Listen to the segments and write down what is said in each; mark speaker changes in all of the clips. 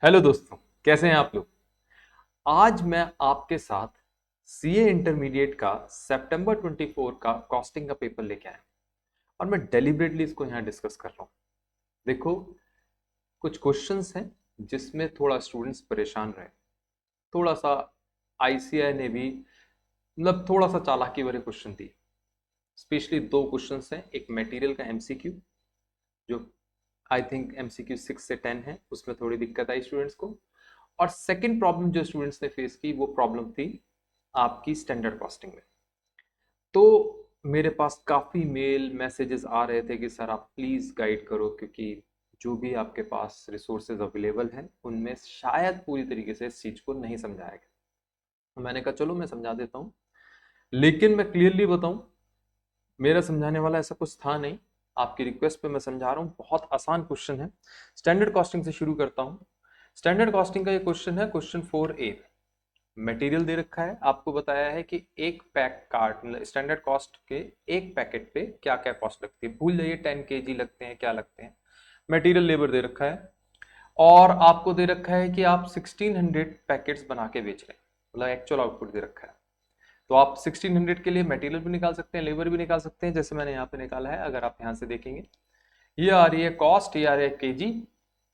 Speaker 1: Hello दोस्तों, कैसे हैं आप लोग। आज मैं आपके साथ सीए इंटरमीडिएट का सितंबर 24 का कॉस्टिंग का पेपर लेके आया और मैं डेलिबरेटली इसको यहाँ डिस्कस कर रहा हूँ। देखो, कुछ क्वेश्चंस हैं जिसमें थोड़ा स्टूडेंट्स परेशान रहे। थोड़ा सा आईसीआई ने भी मतलब थोड़ा सा चालाकी भरे क्वेश्चन दिए। स्पेशली दो क्वेश्चंस हैं, एक मटेरियल का एमसीक्यू जो आई थिंक एमसीक्यू 6 से 10 है, उसमें थोड़ी दिक्कत आई स्टूडेंट्स को। और सेकंड प्रॉब्लम जो स्टूडेंट्स ने फेस की वो प्रॉब्लम थी आपकी स्टैंडर्ड कॉस्टिंग में। तो मेरे पास काफ़ी मेल मैसेजेस आ रहे थे कि सर आप प्लीज़ गाइड करो, क्योंकि जो भी आपके पास रिसोर्सेज अवेलेबल हैं उनमें शायद पूरी तरीके से इस चीज़ को नहीं समझाया गया। तो मैंने कहा चलो मैं समझा देता हूँ, लेकिन मैं क्लियरली बताऊँ, मेरा समझाने वाला ऐसा कुछ था नहीं। आपकी रिक्वेस्ट पे मैं समझा रहा हूँ। बहुत आसान क्वेश्चन है। स्टैंडर्ड कॉस्टिंग से शुरू करता हूँ। स्टैंडर्ड कॉस्टिंग का ये क्वेश्चन है, क्वेश्चन 4A। मटेरियल दे रखा है, आपको बताया है कि एक पैक कार्ड मतलब स्टैंडर्ड कॉस्ट के एक पैकेट पे क्या क्या कॉस्ट लगती है। भूल जाइए 10 kg लगते हैं क्या लगते हैं। मटेरियल लेबर दे रखा है और आपको दे रखा है कि आप 1600 पैकेट्स बना के बेच रहे हैं, मतलब एक्चुअल आउटपुट दे रखा है। तो आप 1600 के लिए मटेरियल भी निकाल सकते हैं, लेबर भी निकाल सकते हैं, जैसे मैंने यहाँ पे निकाला है। अगर आप यहाँ से देखेंगे, ये आ रही है कॉस्ट, ये आ रही है केजी।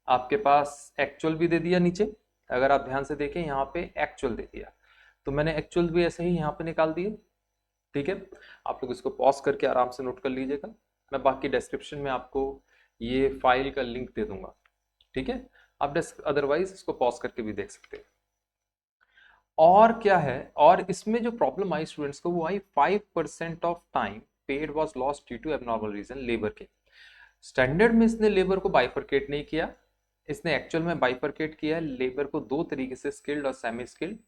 Speaker 1: आपके पास एक्चुअल भी दे दिया नीचे। अगर आप ध्यान से देखें यहाँ पे एक्चुअल दे दिया, तो मैंने एक्चुअल भी ऐसे ही यहाँ पे निकाल दिए। ठीक है, आप लोग इसको पॉज करके आराम से नोट कर लीजिएगा। मैं बाकी डिस्क्रिप्शन में आपको ये फाइल का लिंक दे दूंगा। ठीक है, आप अदरवाइज इसको पॉज करके भी देख सकते हैं। और क्या है, और इसमें जो प्रॉब्लम आई स्टूडेंट्स को वो आई 5% of time paid was lost due to abnormal reason labour के। स्टैंडर्ड में इसने लेबर को बाइफरकेट नहीं किया, इसने एक्चुअल में बाइफरकेट किया है लेबर को दो तरीके से, स्किल्ड और सेमी स्किल्ड।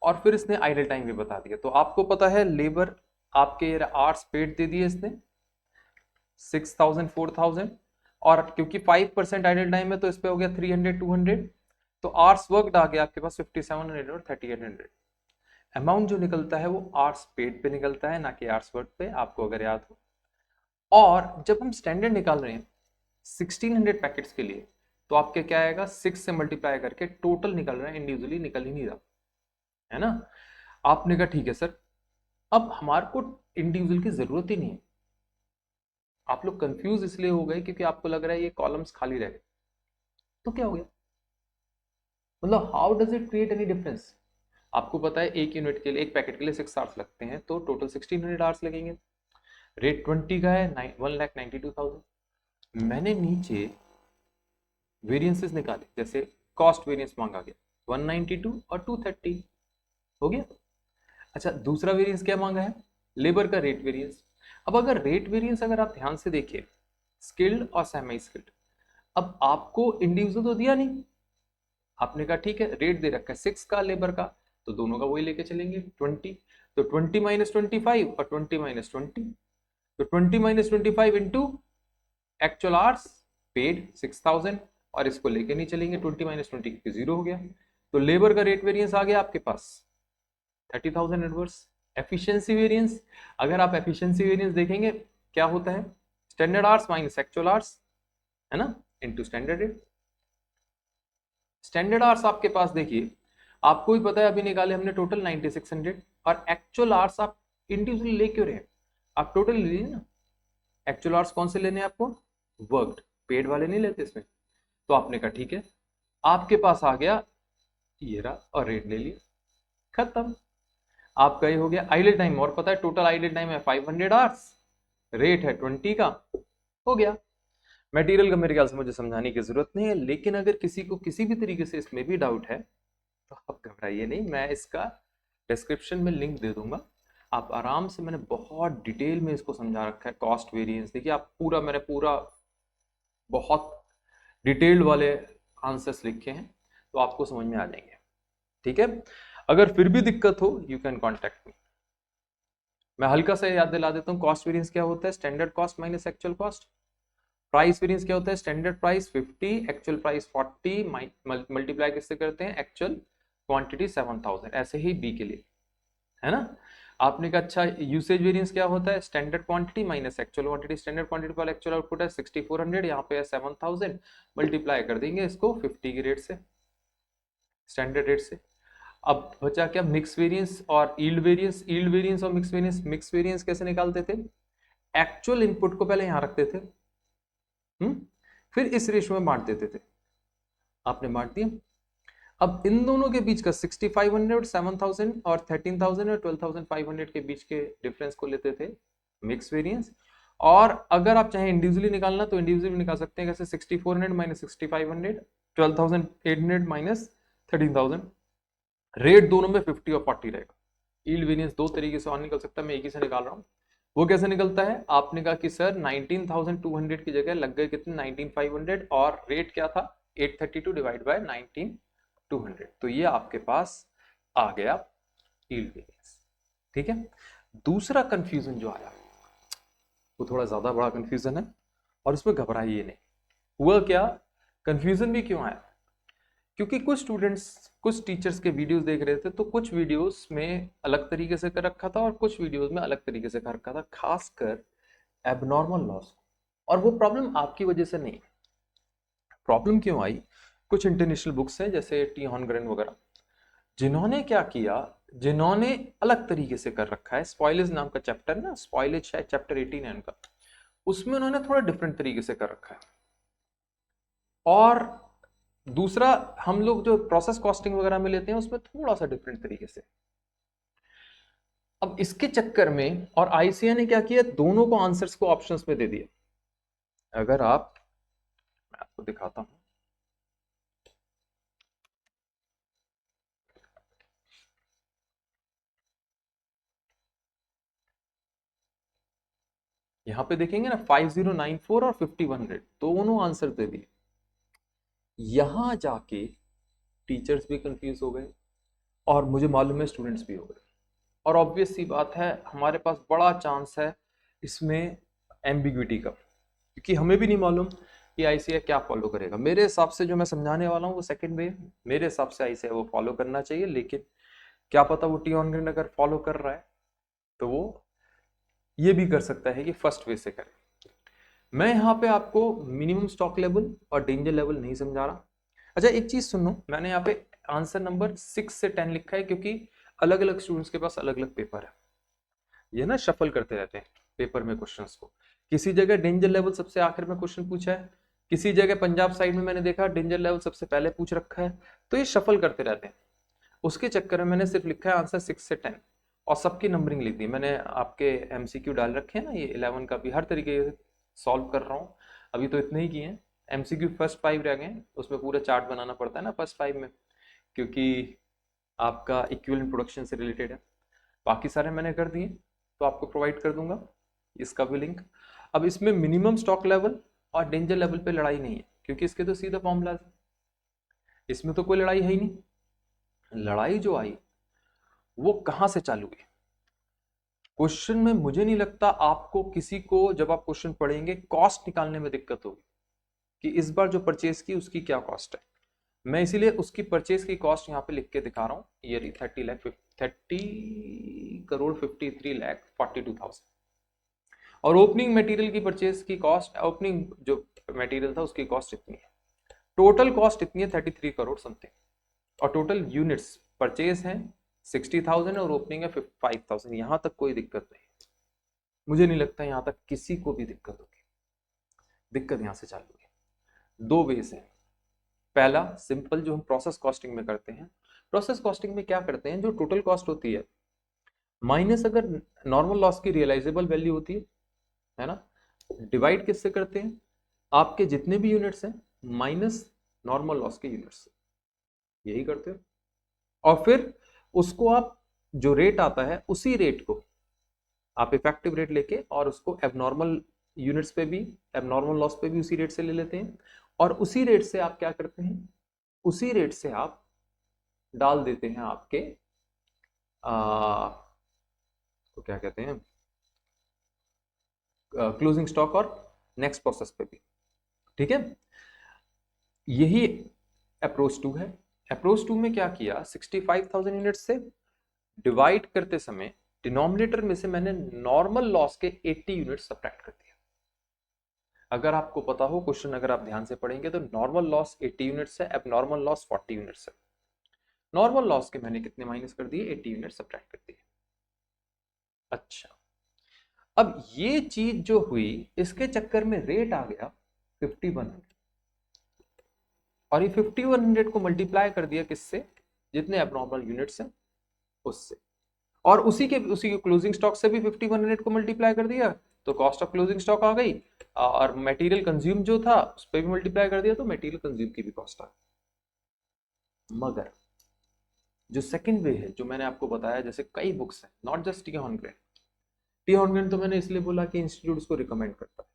Speaker 1: और फिर इसने आइडल टाइम भी बता दिया। तो आपको पता है लेबर आपके आवर्स पेड दे दिए इसने 6000 4000, और क्योंकि 5% आइडल टाइम है तो इस पे हो गया 300 200। तो आवर्स वर्कड आ गया आपके पास 5700 और 3800। अमाउंट जो निकलता है वो आवर्स पेड पे निकलता है, ना कि आवर्स वर्क पे, आपको अगर याद हो। और जब हम स्टैंडर्ड निकाल रहे हैं 1600 पैकेट्स के लिए, तो आपके क्या आएगा, 6 से मल्टीप्लाई करके टोटल निकल रहा है, इंडिविजुअली निकल ही नहीं रहा है ना। आपने कहा ठीक है सर, अब हमारे को इंडिविजुअल की जरूरत ही नहीं है। आप लोग कंफ्यूज इसलिए हो गए क्योंकि आपको लग रहा है ये कॉलम्स खाली रह गए। तो क्या हो गया, मतलब how does it create any difference. आपको पता है एक यूनिट के लिए, एक पैकेट के लिए 6 आवर्स लगते हैं, तो टोटल 1600 आवर्स लगेंगे। रेट 20 का है, 1,92,000। मैंने नीचे वेरिएंसेस निकाले, जैसे कॉस्ट वेरिएंस मांगा गया 192 और 230, हो गया। अच्छा, दूसरा वेरिएंस क्या मांगा है, लेबर का रेट वेरिएंस। अब अगर रेट वेरिएंस अगर आप ध्यान से देखिए, स्किल्ड और सेमी स्किल्ड, अब आपको इंडिविजुअल तो दिया नहीं। आपने कहा ठीक है, रेट दे रखा है 6 का लेबर का, तो दोनों का वही लेके चलेंगे 20। तो 20 माइनस 25 और 20 माइनस 20, तो 20 minus 25 into actual hours paid 6000, और इसको लेके नहीं चलेंगे 20 माइनस 20 क्योंकि जीरो हो गया। तो लेबर का रेट वेरिएंस आ गया आपके पास 30,000 एडवर्स। एफिशिएंसी वेरिएंस, अगर आप एफिशिएंसी वेरिएंस देखेंगे क्या होता है, standard hours minus actual hours, है ना, into standard rate. Standard hours आपके पास देखिए, आपको भी पता है अभी निकाले हमने टोटल 9600, और एक्चुअल आवर्स आप इंडिविजुअली ले क्यों रहे हैं, आप टोटल ले लीजिए ना। एक्चुअल आवर्स कौन से लेने हैं आपको, वर्कड, पेड वाले नहीं लेते इसमें। तो आपने कहा ठीक है, आपके पास आ गया ये रहा, और रेट ले लिया, खत्म। आपका ये हो गया आइडल टाइम, और पता है टोटल आइडल टाइम है 500 आवर्स, रेट है 20 का, हो गया। मटेरियल का मेरे ख्याल से मुझे समझाने की जरूरत नहीं है, लेकिन अगर किसी को किसी भी तरीके से इसमें भी डाउट है तो आप घबराइए नहीं, मैं इसका डिस्क्रिप्शन में लिंक दे दूंगा। आप आराम से, मैंने बहुत डिटेल में इसको समझा रखा है। कॉस्ट वेरिएंस देखिए आप, पूरा मैंने पूरा बहुत डिटेल्ड वाले आंसर्स लिखे हैं, तो आपको समझ में आ जाएंगे। ठीक है, अगर फिर भी दिक्कत हो यू कैन कॉन्टेक्ट मी। मैं हल्का सा याद दिला देता हूँ, कॉस्ट वेरिएंस क्या होता है, standard cost minus actual cost. Price variance क्या होता है, standard price 50, actual price 40, multiply किससे करते हैं, एक्चुअल क्वांटिटी 7000, ऐसे ही बी के लिए, है ना। आपने कहा अच्छा, यूसेज वेरिएंस क्या होता है, standard quantity minus actual quantity. Standard quantity पर एक्चुअल आउटपुट है 6400, यहाँ पे है 7000, मल्टीप्लाई कर देंगे इसको 50 की रेट से। स्टैंडर्ड रेट से। अब बचा क्या, मिक्स वेरिएंस और यील्ड वेरिएंस। यील्ड वेरिएंस और मिक्स वेरिएंस, मिक्स वेरिएंस कैसे निकालते थे, एक्चुअल इनपुट को पहले यहां रखते थे, फिर इस रेशियो में बांट देते थे, आपने बांट दिया। अब इन दोनों के बीच का 6500, 7000 और 13000 और 12500 के बीच के डिफरेंस को लेते थे मिक्स वेरिएंस। और अगर आप चाहें इंडिविजुअली निकालना तो इंडिविजुअली निकाल सकते हैं, कैसे, 6400 माइनस 6500, 12800 माइनस 13000। रेट दोनों में 50 और 40 रहेगा। यील्ड वेरिएंस दो तरीके से और निकल सकता है, मैं एक ही से निकाल रहा हूं। वो कैसे निकलता है, आपने कहा कि सर 19200 की जगह लग गए कितने, 19500, और रेट क्या था 832 डिवाइड बाय 19200, तो ये आपके पास आ गया यील्ड वेरिएंस। ठीक है। दूसरा कंफ्यूजन जो आया वो थोड़ा ज्यादा बड़ा कंफ्यूजन है, और उसमें घबराइए नहीं। हुआ क्या, कंफ्यूजन भी क्यों आया, क्योंकि कुछ स्टूडेंट्स कुछ टीचर्स के वीडियोस देख रहे थे, तो कुछ वीडियोस में अलग तरीके से कर रखा था और कुछ वीडियोस में अलग तरीके से कर रखा था, खासकर एबनॉर्मल लॉस। और वो प्रॉब्लम आपकी वजह से नहीं। प्रॉब्लम क्यों आई, कुछ इंटरनेशनल बुक्स हैं जैसे टी हॉर्नग्रेन वगैरह, जिन्होंने क्या किया, जिन्होंने अलग तरीके से कर रखा है। स्पॉइलेज नाम का चैप्टर ना, स्पॉइलेज शायद चैप्टर 18 है उनका, उसमें उन्होंने थोड़ा डिफरेंट तरीके से कर रखा है। और दूसरा, हम लोग जो प्रोसेस कॉस्टिंग वगैरह में लेते हैं उसमें थोड़ा सा डिफरेंट तरीके से। अब इसके चक्कर में और आईसीए ने क्या किया, दोनों को आंसर्स को ऑप्शंस में दे दिया। अगर आप, मैं आपको दिखाता हूं, यहां पे देखेंगे ना 5094 और 5100 दोनों आंसर दे दिए। यहां जाके टीचर्स भी कंफ्यूज हो गए और मुझे मालूम है स्टूडेंट्स भी हो गए। और ऑब्वियस सी बात है, हमारे पास बड़ा चांस है इसमें एम्बिग्विटी का, क्योंकि हमें भी नहीं मालूम कि आईसीए क्या फॉलो करेगा। मेरे हिसाब से जो मैं समझाने वाला हूँ वो सेकंड वे, मेरे हिसाब से आईसीए वो फॉलो करना चाहिए, लेकिन क्या पता वो टी ऑन अगर फॉलो कर रहा है तो वो ये भी कर सकता है कि फर्स्ट वे से करे। मैं यहाँ पे आपको मिनिमम स्टॉक लेवल और डेंजर लेवल नहीं समझा रहा। अच्छा एक चीज सुनो, मैंने यहाँ पे आंसर नंबर 6 से 10 लिखा है, क्योंकि अलग अलग स्टूडेंट्स के पास अलग अलग पेपर है, ये ना शफल करते रहते हैं पेपर में क्वेश्चंस को। किसी जगह डेंजर लेवल सबसे आखिर में क्वेश्चन पूछा है, किसी जगह पंजाब साइड में मैंने देखा डेंजर लेवल सबसे पहले पूछ रखा है, तो ये शफल करते रहते हैं। उसके चक्कर में मैंने सिर्फ लिखा है आंसर 6 से 10, और सबकी नंबरिंग लिख दी मैंने। आपके एमसीक्यू डाल रखे हैं ना, ये 11 का भी हर तरीके से सॉल्व कर रहा हूँ। अभी तो इतने ही किए हैं, एमसीक्यू फर्स्ट 5 रह गए, उसमें पूरा चार्ट बनाना पड़ता है ना फर्स्ट 5 में, क्योंकि आपका इक्विवेलेंट प्रोडक्शन से रिलेटेड है। बाकी सारे मैंने कर दिए, तो आपको प्रोवाइड कर दूंगा इसका भी लिंक। अब इसमें मिनिमम स्टॉक लेवल और डेंजर लेवल पे लड़ाई नहीं है, क्योंकि इसके तो सीधा फॉर्मूला है, इसमें तो कोई लड़ाई है ही नहीं। लड़ाई जो आई वो कहां से चालू हुई, क्वेश्चन में मुझे नहीं लगता आपको किसी को जब आप क्वेश्चन पढ़ेंगे कॉस्ट निकालने में दिक्कत होगी कि इस बार जो परचेज की उसकी क्या कॉस्ट है। मैं इसीलिए उसकी परचेज की कॉस्ट यहाँ पे लिख के दिखा रहा हूँ, ये 30 लाख 42,000, और ओपनिंग मटेरियल की परचेज की कॉस्ट, ओपनिंग जो मटेरियल था उसकी कॉस्ट इतनी है, टोटल कॉस्ट इतनी है 33 करोड़ समथिंग, और टोटल यूनिट्स परचेज है 60,000 और ओपनिंग है 5,000। यहां तक कोई दिक्कत नहीं, मुझे नहीं लगता यहां तक किसी को भी दिक्कत होगी। दिक्कत यहां से चालू है, दो वेज है। पहला सिंपल जो हम प्रोसेस कॉस्टिंग में करते हैं, प्रोसेस कॉस्टिंग में क्या करते हैं, जो टोटल कॉस्ट होती है माइनस अगर नॉर्मल लॉस की रियलाइजेबल वैल्यू होती है ना, डिवाइड किससे करते हैं, आपके जितने भी यूनिट्स हैं माइनस नॉर्मल लॉस के यूनिट्स, यही करते हो। और फिर उसको आप, जो रेट आता है उसी रेट को आप इफेक्टिव रेट लेके और उसको एबनॉर्मल यूनिट्स पे भी, एबनॉर्मल लॉस पे भी उसी रेट से ले लेते हैं, और उसी रेट से आप क्या करते हैं, उसी रेट से आप डाल देते हैं आपके तो क्या कहते हैं, क्लोजिंग स्टॉक और नेक्स्ट प्रोसेस पे भी। ठीक है, यही अप्रोच 2 है। अप्रोच 2 में क्या किया, 65,000 यूनिट से डिवाइड करते समय डिनोमिनेटर में से मैंने नॉर्मल लॉस के 80 यूनिट सब्ट्रैक्ट कर दिया। अगर आपको पता हो क्वेश्चन, अगर आप ध्यान से पढ़ेंगे तो नॉर्मल लॉस 80 यूनिट्स है, एबनॉर्मल लॉस 40 यूनिट्स है। नॉर्मल लॉस के मैंने कितने माइनस कर दिए, 80 यूनिट सब्ट्रैक्ट कर दिए। अच्छा, अब ये चीज जो हुई इसके चक्कर में रेट आ गया 5100, और ये 5100 को मल्टीप्लाई कर दिया किससे, जितने एबनॉर्मल यूनिट्स हैं उससे, और उसी के क्लोजिंग स्टॉक से भी 5100 को मल्टीप्लाई कर दिया, तो कॉस्ट ऑफ क्लोजिंग स्टॉक आ गई, और मटेरियल कंज्यूम जो था उस पर भी मल्टीप्लाई कर दिया, तो मटेरियल कंज्यूम की भी कॉस्ट आ गई। मगर जो सेकंड वे है, जो मैंने आपको बताया, जैसे कई बुक्स हैं, नॉट जस्ट टी हॉर्नग्रेन, टी हॉर्नग्रेन तो मैंने इसलिए बोला कि इंस्टीट्यूट उसको रिकमेंड करता है।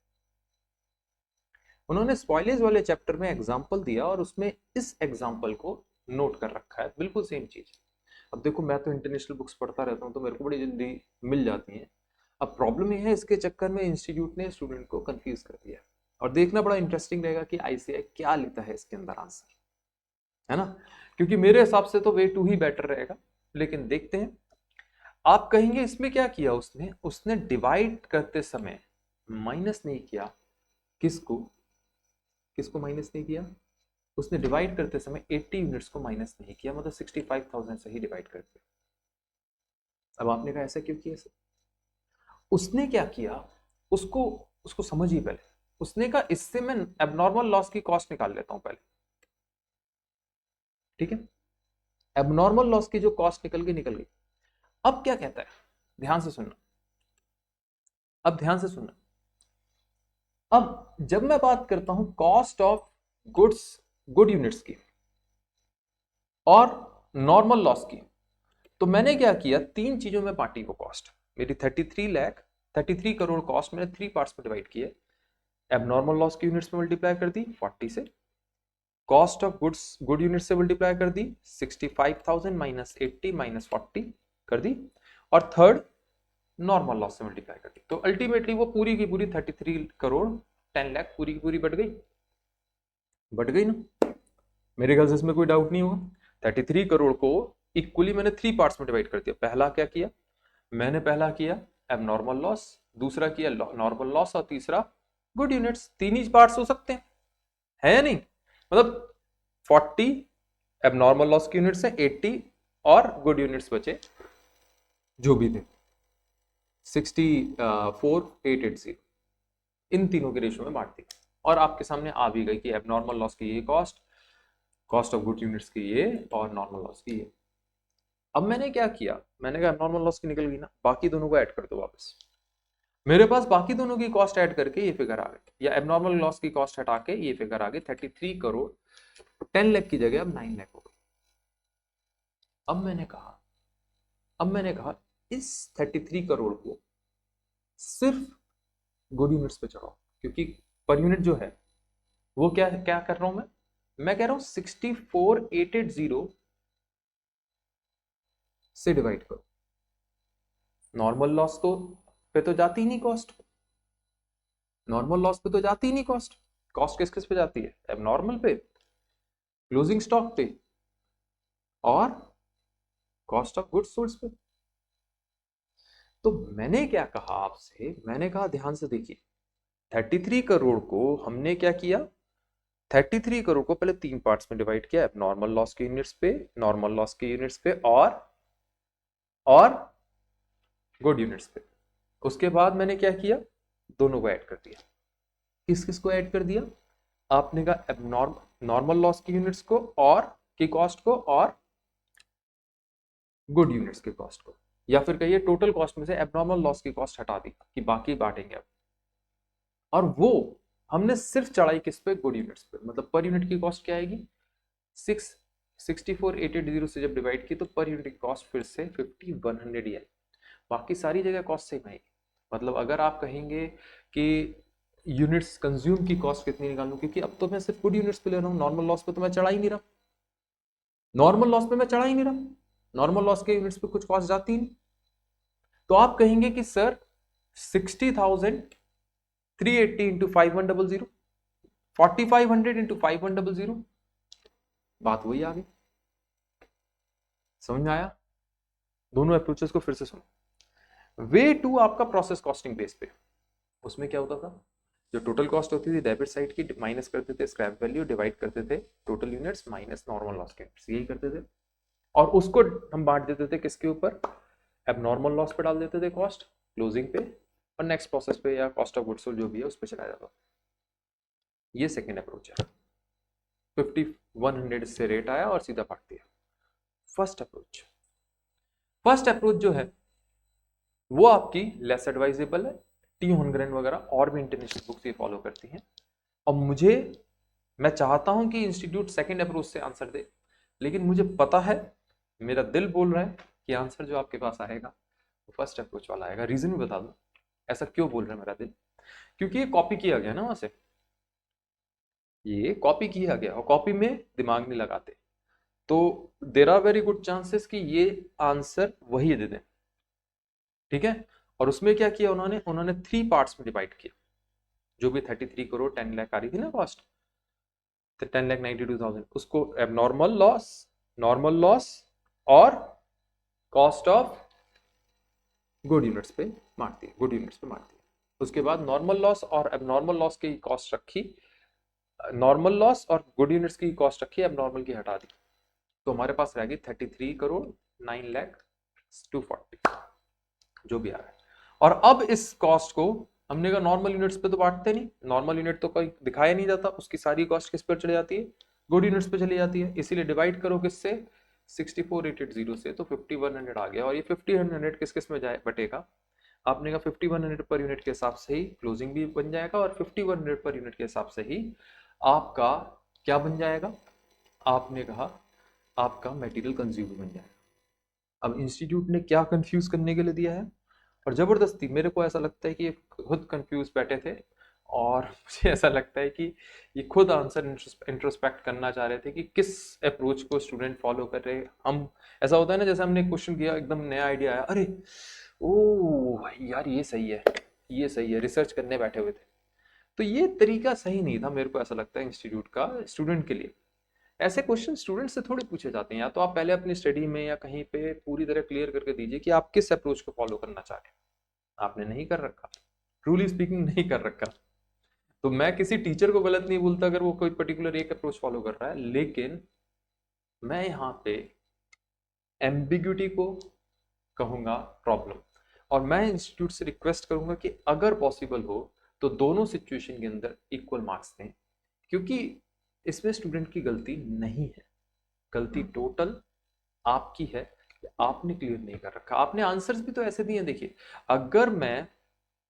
Speaker 1: उन्होंने स्पॉइलेज वाले चैप्टर में एग्जाम्पल दिया और उसमें इस एग्जाम्पल को नोट कर रखा है, बिल्कुल सेम चीज। अब देखो, मैं तो इंटरनेशनल बुक्स पढ़ता रहता हूँ तो मेरे को बड़ी जल्दी मिल जाती हैं। अब प्रॉब्लम यह है, इसके चक्कर में इंस्टीट्यूट ने स्टूडेंट को कंफ्यूज कर दिया, और देखना बड़ा इंटरेस्टिंग रहेगा कि आईसीआई क्या लेता है इसके अंदर आंसर, है ना, क्योंकि मेरे हिसाब से तो वे टू ही बेटर रहेगा, लेकिन देखते हैं। आप कहेंगे इसमें क्या किया उसने, उसने डिवाइड करते समय माइनस नहीं किया, किसको किसको माइनस नहीं किया, उसने डिवाइड करते समय 80 यूनिट्स को माइनस नहीं किया, मतलब 65,000 से ही डिवाइड कर दिया। अब आपने कहा ऐसा क्यों किया सर? उसने क्या किया, उसको उसको समझिए पहले। उसने कहा इससे मैं एबनॉर्मल लॉस की कॉस्ट निकाल लेता हूं पहले, ठीक है, एबनॉर्मल लॉस की जो कॉस्ट निकल गई। अब क्या कहता है, ध्यान से सुनना, अब ध्यान से सुनना। अब जब मैं बात करता हूं कॉस्ट ऑफ गुड यूनिट्स की और नॉर्मल लॉस की, तो मैंने क्या किया, तीन चीजों में बांटी वो कॉस्ट। मेरी 33 करोड़ कॉस्ट मैंने 3 पार्ट्स में डिवाइड किए। एबनॉर्मल लॉस की यूनिट्स में मल्टीप्लाई कर दी 40 से, कॉस्ट ऑफ गुड यूनिट से मल्टीप्लाई कर दी 65,000 माइनस 80 माइनस 40 कर दी, और थर्ड नॉर्मल लॉस से मल्टीप्लाई कर दी। तो अल्टीमेटली वो पूरी की पूरी 33 करोड़ 10 लाख पूरी की पूरी बढ़ गई ना। मेरे ख्याल से इसमें कोई डाउट नहीं होगा। 33 करोड़ को इक्वली मैंने 3 पार्ट्स में डिवाइड कर दिया। पहला क्या किया मैंने, पहला किया एबनॉर्मल लॉस, दूसरा किया नॉर्मल लॉस, और तीसरा गुड यूनिट्स। तीन ही पार्ट्स हो सकते हैं, है या नहीं, मतलब 40 एबनॉर्मल लॉस की यूनिट्स है, 80 और गुड यूनिट्स बचे जो भी थे 64,880, इन तीनों के रेशियो में बांट दी, और आपके सामने आ भी गई कि एबनॉर्मल लॉस की ये कॉस्ट ऑफ गुड यूनिट्स की ये, और नॉर्मल लॉस की ये। अब मैंने क्या किया, मैंने कहा एबनॉर्मल लॉस की निकल गई ना, बाकी दोनों को ऐड कर दो वापस। मेरे पास बाकी दोनों की कॉस्ट ऐड करके ये फिगर आ गई, या एबनॉर्मल लॉस की कॉस्ट हटा के ये फिगर आ गई 33 करोड़ 10 लाख की जगह अब 9 लाख हो गई। अब मैंने कहा इस 33 करोड़ को सिर्फ गुड यूनिट्स पे चढ़ाओ, क्योंकि पर यूनिट जो है वो क्या क्या कर रहा हूं मैं कह रहा हूं 64,880 से डिवाइड करो। नॉर्मल लॉस तो पे तो जाती ही नहीं कॉस्ट, नॉर्मल लॉस पे तो जाती ही नहीं कॉस्ट। कॉस्ट किस किस पे जाती है, एबनॉर्मल पे, क्लोजिंग स्टॉक पे, और कॉस्ट ऑफ गुड्स सोल्ड पे। तो मैंने क्या कहा आपसे, मैंने कहा ध्यान से देखिए, 33 करोड़ को हमने क्या किया, 33 करोड़ को पहले 3 पार्ट्स में डिवाइड किया, नॉर्मल लॉस के यूनिट्स पे, नॉर्मल लॉस के यूनिट्स पे, और गुड यूनिट्स पे। उसके बाद मैंने क्या किया, दोनों को ऐड कर दिया। किस किस को ऐड कर दिया, आपने कहा नॉर्मल लॉस की यूनिट्स को और की कॉस्ट को, और गुड यूनिट्स की कॉस्ट को, या फिर कहिए टोटल कॉस्ट में से एबनॉर्मल लॉस की कॉस्ट हटा दी कि बाकी बांटेंगे अब, और वो हमने सिर्फ चढ़ाई किस पे, गुड यूनिट्स पे। मतलब पर यूनिट की कॉस्ट क्या आएगी, 64,880 से जब डिवाइड की तो पर यूनिट की कॉस्ट फिर से 5,100 ही है, बाकी सारी जगह कॉस्ट सेम आएगी। मतलब अगर आप कहेंगे कि यूनिट्स कंज्यूम की कॉस्ट कितनी निकालूं, क्योंकि अब तो मैं सिर्फ गुड यूनिट्स पे ले रहा हूं, नॉर्मल लॉस पे तो मैं चढ़ा ही नहीं रहा, नॉर्मल लॉस के यूनिट्स पे कुछ कॉस्ट जाती नहीं। तो आप कहेंगे कि सर 60,380 इंटू 5,100, 4,500 इंटू 5,100, बात वही आ गई। समझ में आया? दोनों अप्रोचेस को फिर से सुनो। वे टू आपका प्रोसेस कॉस्टिंग बेस पे, उसमें क्या होता था, जो टोटल कॉस्ट होती थी डेबिट साइड की, माइनस करते थे स्क्रैप वैल्यू, डिवाइड करते थे total units minus normal loss के यूनिट्स, यही करते थे। और उसको हम बांट देते थे किसके ऊपर, एबनॉर्मल लॉस पे डाल देते थे कॉस्ट क्लोजिंग पे, और नेक्स्ट प्रोसेस पे या कॉस्ट ऑफ गुड्स सोल्ड जो भी है उस पर चला जाता। ये सेकेंड अप्रोच है, 5100 से रेट आया और सीधा बांट दिया। फर्स्ट अप्रोच जो है वो आपकी लेस एडवाइजेबल है, टी होनग्रेन वगैरह और भी इंटरनेशनल बुक्स ये फॉलो करती हैं। और मैं चाहता हूं कि इंस्टीट्यूट सेकंड अप्रोच से आंसर दे, लेकिन मुझे पता है, मेरा दिल बोल रहा है कि आंसर जो आपके पास आएगा वो फर्स्ट अप्रोच वाला आएगा। रीजन भी बता दूं ऐसा क्यों बोल रहा है मेरा दिल, क्योंकि ये कॉपी किया गया ना वहां से, ये कॉपी किया गया और कॉपी में दिमाग नहीं लगाते, तो there are very good chances कि ये आंसर वही दे दें। ठीक है, और उसमें क्या किया उन्होंने 3 पार्ट्स में डिवाइड किया, जो भी 33 करोड़ 10 लाख आ रही थी ना कॉस्ट, 10,92,000 उसको एबनॉर्मल लॉस, नॉर्मल लॉस और कॉस्ट ऑफ गुड यूनिट्स पे मार दिए। उसके बाद नॉर्मल लॉस और एबनॉर्मल लॉस की कॉस्ट रखी, नॉर्मल लॉस और गुड यूनिट्स की कॉस्ट रखी, एबनॉर्मल की हटा दी, तो हमारे पास रह गई 33 करोड़ 9 लाख 240 जो भी आ रहा है। और अब इस कॉस्ट को हमने कहा नॉर्मल यूनिट्स पे तो बांटते नहीं, नॉर्मल यूनिट तो कोई दिखाया नहीं जाता, उसकी सारी कॉस्ट किस पर चली जाती है, गुड यूनिट्स पे चली जाती है, इसीलिए डिवाइड करो किससे, 64,880 से, तो 5100 आ गया। और ये 5100 किस किस में जाए बटेगा, आपने कहा 5100 पर यूनिट के हिसाब से ही क्लोजिंग भी बन जाएगा, और 5100 पर यूनिट के हिसाब से ही आपका क्या बन जाएगा, आपने कहा आपका मटेरियल कंज्यूम बन जाएगा। अब इंस्टीट्यूट ने क्या कंफ्यूज करने के लिए दिया है, और जबरदस्ती मेरे को ऐसा लगता है कि ये खुद कंफ्यूज बैठे थे, और मुझे ऐसा लगता है कि ये खुद आंसर इंट्रोस्पेक्ट करना चाह रहे थे कि किस अप्रोच को स्टूडेंट फॉलो कर रहे हैं। हम ऐसा होता है ना, जैसे हमने क्वेश्चन किया एकदम नया आइडिया आया, अरे ओ भाई यार ये सही है, ये सही है, रिसर्च करने बैठे हुए थे, तो ये तरीका सही नहीं था मेरे को ऐसा लगता है इंस्टीट्यूट का स्टूडेंट के लिए। ऐसे क्वेश्चन स्टूडेंट से थोड़ी पूछे जाते हैं, या तो आप पहले अपनी स्टडी में या कहीं पे पूरी तरह क्लियर करके दीजिए कि आप किस अप्रोच को फॉलो करना चाह रहे हैं। आपने नहीं कर रखा, ट्रूली स्पीकिंग नहीं कर रखा, तो मैं किसी टीचर को गलत नहीं बोलता अगर वो कोई पर्टिकुलर एक अप्रोच फॉलो कर रहा है, लेकिन मैं यहाँ पे एम्बिग्यूटी को कहूंगा प्रॉब्लम, और मैं इंस्टीट्यूट से रिक्वेस्ट करूंगा कि अगर पॉसिबल हो तो दोनों सिचुएशन के अंदर इक्वल मार्क्स दें, क्योंकि इसमें स्टूडेंट की गलती नहीं है, गलती टोटल आपकी है, आपने क्लियर नहीं कर रखा। आपने आंसर्स भी तो ऐसे दिए, देखिए अगर मैं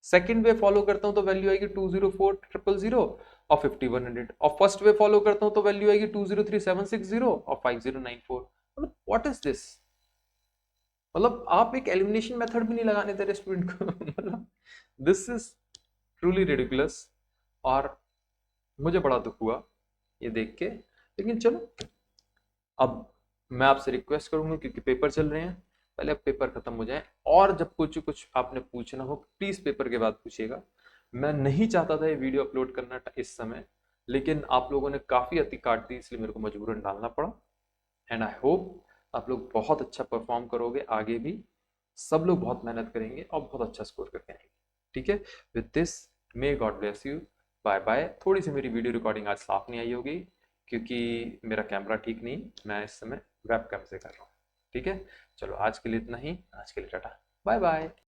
Speaker 1: सेकंड वे फॉलो करता हूं तो वैल्यू आएगी 204,000 और 5100, और फर्स्ट वे फॉलो करता हूं तो वैल्यू आएगी 203,760 और 5094। मतलब व्हाट इज दिस, मतलब आप एक एलिमिनेशन मेथड भी नहीं लगाने दे रहे स्टूडेंट को मतलब दिस इज ट्रूली रिडिकुलस, और मुझे बड़ा दुख हुआ ये देख के। लेकिन चलो, अब मैं आपसे रिक्वेस्ट करूंगा क्योंकि पेपर चल रहे हैं, पहले अब पेपर खत्म हो जाए, और जब कुछ आपने पूछना हो प्लीज पेपर के बाद पूछिएगा। मैं नहीं चाहता था ये वीडियो अपलोड करना इस समय, लेकिन आप लोगों ने काफी अति काट दी, इसलिए मेरे को मजबूरन डालना पड़ा। एंड आई होप आप लोग बहुत अच्छा परफॉर्म करोगे, आगे भी सब लोग बहुत मेहनत करेंगे और बहुत अच्छा स्कोर करके आएंगे। ठीक है, with this may God bless you, bye bye. थोड़ी सी मेरी वीडियो रिकॉर्डिंग आज साफ नहीं आई होगी क्योंकि मेरा कैमरा ठीक नहीं, मैं इस समय वेब कैम से कर रहा हूँ। ठीक है, चलो आज के लिए इतना ही, आज के लिए टाटा, बाय बाय।